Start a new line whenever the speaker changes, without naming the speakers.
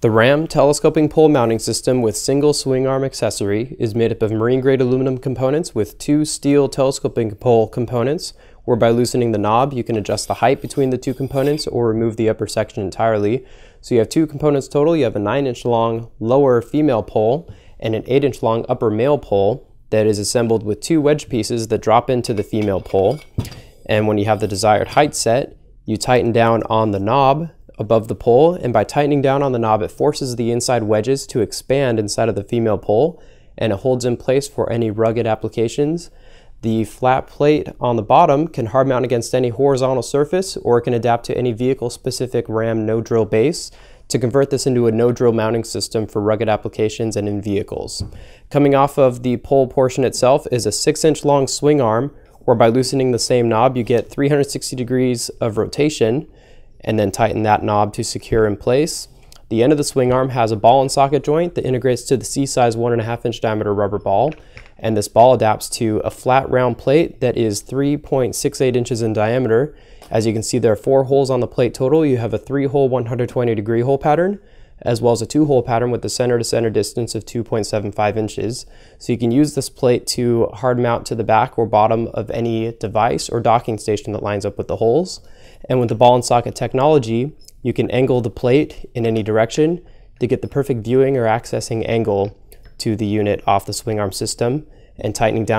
The RAM telescoping pole mounting system with single swing arm accessory is made up of marine grade aluminum components with two steel telescoping pole components, where by loosening the knob you can adjust the height between the two components or remove the upper section entirely. So you have two components total. You have a 9-inch long lower female pole and an 8-inch long upper male pole that is assembled with two wedge pieces that drop into the female pole. And when you have the desired height set, you tighten down on the knob above the pole, and by tightening down on the knob it forces the inside wedges to expand inside of the female pole, and it holds in place for any rugged applications. The flat plate on the bottom can hard mount against any horizontal surface, or it can adapt to any vehicle specific RAM no drill base to convert this into a no drill mounting system for rugged applications and in vehicles. Coming off of the pole portion itself is a 6-inch long swing arm, where by loosening the same knob you get 360 degrees of rotation, and then tighten that knob to secure in place. The end of the swing arm has a ball and socket joint that integrates to the C-size 1.5-inch diameter rubber ball, and this ball adapts to a flat round plate that is 3.68 inches in diameter. As you can see, there are 4 holes on the plate total. You have a 3-hole 120-degree hole pattern, as well as a 2-hole pattern with the center to center distance of 2.75 inches. So you can use this plate to hard mount to the back or bottom of any device or docking station that lines up with the holes. And with the ball and socket technology, you can angle the plate in any direction to get the perfect viewing or accessing angle to the unit off the swing arm system, and tightening down